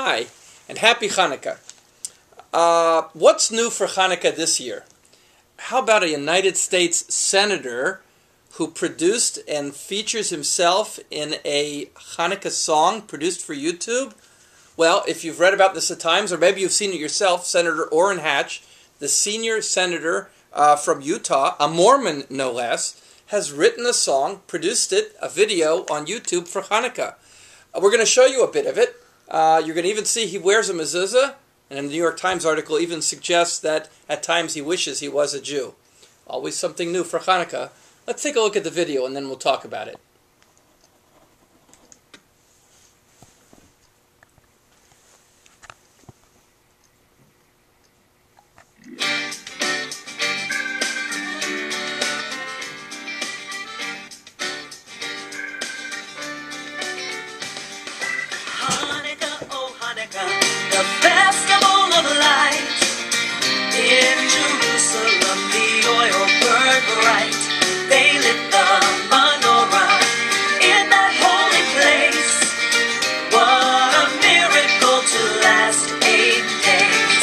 Hi, and happy Hanukkah. What's new for Hanukkah this year? How about a United States senator who produced and features himself in a Hanukkah song produced for YouTube? Well, if you've read about this at times, or maybe you've seen it yourself, Senator Orrin Hatch, the senior senator from Utah, a Mormon no less, has written a song, produced it, a video on YouTube for Hanukkah. We're going to show you a bit of it. You're going to even see he wears a mezuzah, and the New York Times article even suggests that at times he wishes he was a Jew. Always something new for Hanukkah. Let's take a look at the video and then we'll talk about it. The festival of light. In Jerusalem the oil burned bright. They lit the menorah in that holy place. What a miracle to last 8 days.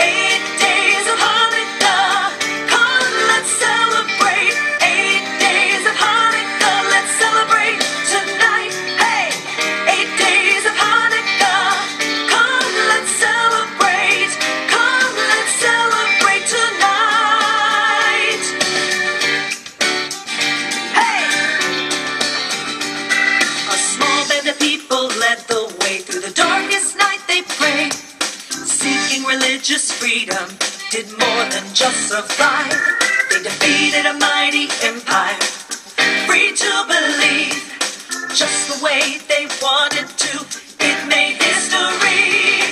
8 days of Hanukkah. Come, let's celebrate. 8 days of Hanukkah. Let's celebrate tonight. Hey, 8 days of Hanukkah. Come, let's celebrate. Come, let's celebrate tonight. Hey! A small band of people led the way. Through the darkest night they prayed, seeking religious freedom, did more than just survive. They defeated a mighty empire, free to believe just the way they wanted to. It made history.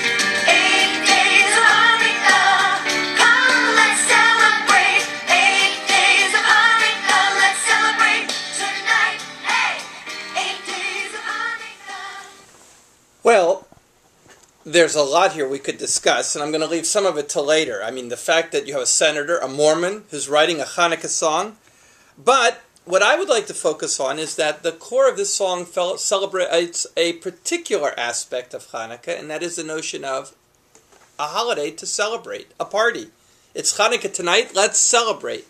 8 days of Hanukkah. Come, let's celebrate. 8 days of Hanukkah. Let's celebrate tonight. Hey, 8 days of Hanukkah. Well, there's a lot here we could discuss, and I'm going to leave some of it till later. I mean, the fact that you have a senator, a Mormon, who's writing a Hanukkah song. But what I would like to focus on is that the core of this song celebrates a particular aspect of Hanukkah, and that is the notion of a holiday to celebrate, a party. It's Hanukkah tonight, let's celebrate.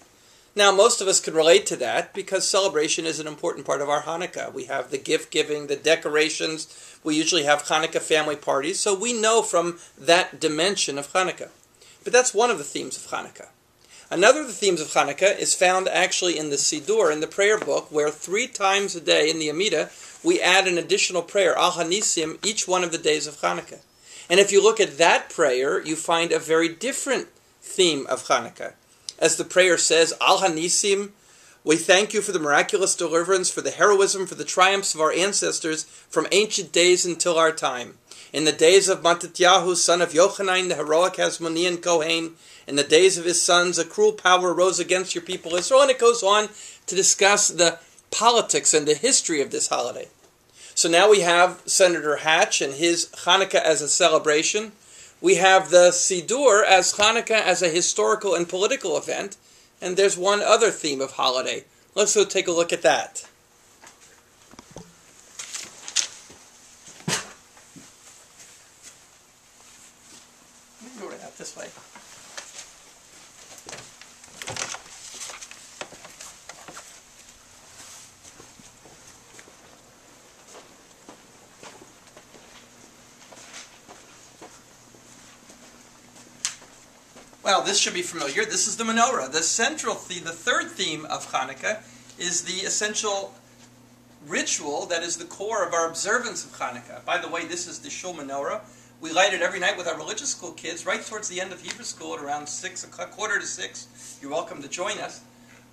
Now, most of us can relate to that because celebration is an important part of our Hanukkah. We have the gift giving, the decorations. We usually have Hanukkah family parties, so we know from that dimension of Hanukkah. But that's one of the themes of Hanukkah. Another of the themes of Hanukkah is found actually in the Siddur, in the prayer book, where 3 times a day in the Amidah, we add an additional prayer, Al Hanisim, each one of the days of Hanukkah. And if you look at that prayer, you find a very different theme of Hanukkah. As the prayer says, Al Hanisim, we thank you for the miraculous deliverance, for the heroism, for the triumphs of our ancestors from ancient days until our time. In the days of Mattatyahu, son of Yochanan, the heroic Hasmonean Kohen, in the days of his sons, a cruel power rose against your people Israel. And it goes on to discuss the politics and the history of this holiday. So now we have Senator Hatch and his Hanukkah as a celebration. We have the Siddur as Hanukkah as a historical and political event. And there's one other theme of holiday. Let's go take a look at that. Go right out this way. Well, this should be familiar. This is the menorah. The central theme, the third theme of Hanukkah, is the essential ritual that is the core of our observance of Hanukkah. By the way, this is the shul menorah. We light it every night with our religious school kids, right towards the end of Hebrew school at around 6 o'clock, 5:45. You're welcome to join us.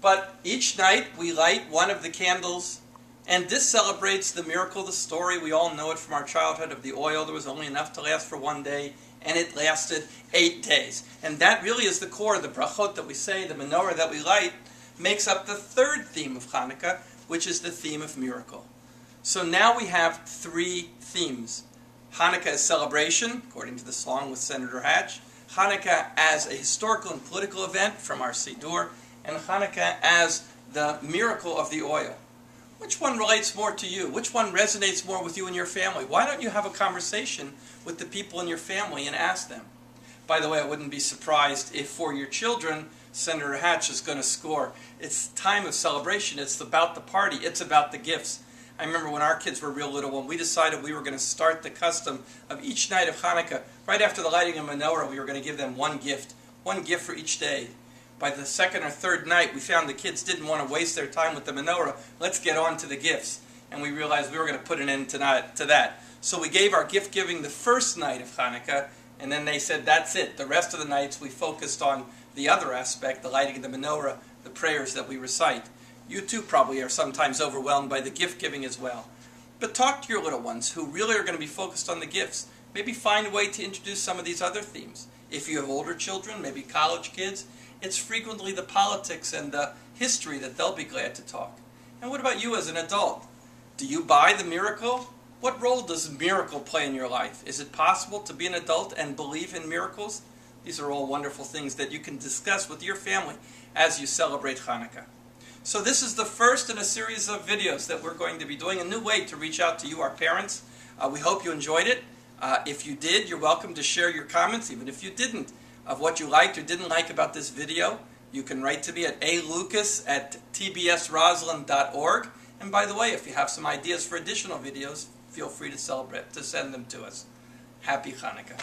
But each night we light one of the candles, and this celebrates the miracle, the story. We all know it from our childhood of the oil. There was only enough to last for 1 day, and it lasted 8 days. And that really is the core of the brachot that we say, the menorah that we light, makes up the third theme of Hanukkah, which is the theme of miracle. So now we have 3 themes. Hanukkah as celebration, according to the song with Senator Hatch. Hanukkah as a historical and political event from our Siddur. And Hanukkah as the miracle of the oil. Which one relates more to you? Which one resonates more with you and your family? Why don't you have a conversation with the people in your family and ask them? By the way, I wouldn't be surprised if for your children, Senator Hatch is going to score. It's time of celebration. It's about the party. It's about the gifts. I remember when our kids were real little, when we decided we were going to start the custom of each night of Hanukkah, right after the lighting of menorah, we were going to give them one gift for each day. By the second or third night, we found the kids didn't want to waste their time with the menorah. Let's get on to the gifts. And we realized we were going to put an end to that. So we gave our gift giving the first night of Hanukkah, and then they said, that's it. The rest of the nights we focused on the other aspect, the lighting of the menorah, the prayers that we recite. You too probably are sometimes overwhelmed by the gift giving as well. But talk to your little ones who really are going to be focused on the gifts. Maybe find a way to introduce some of these other themes. If you have older children, maybe college kids, it's frequently the politics and the history that they'll be glad to talk. And what about you as an adult? Do you buy the miracle? What role does miracle play in your life? Is it possible to be an adult and believe in miracles? These are all wonderful things that you can discuss with your family as you celebrate Hanukkah. So this is the first in a series of videos that we're going to be doing, a new way to reach out to you, our parents. We hope you enjoyed it. If you did, you're welcome to share your comments, even if you didn't, of what you liked or didn't like about this video. You can write to me at alucas@tbsroslyn.org. And by the way, if you have some ideas for additional videos, feel free to send them to us. Happy Hanukkah.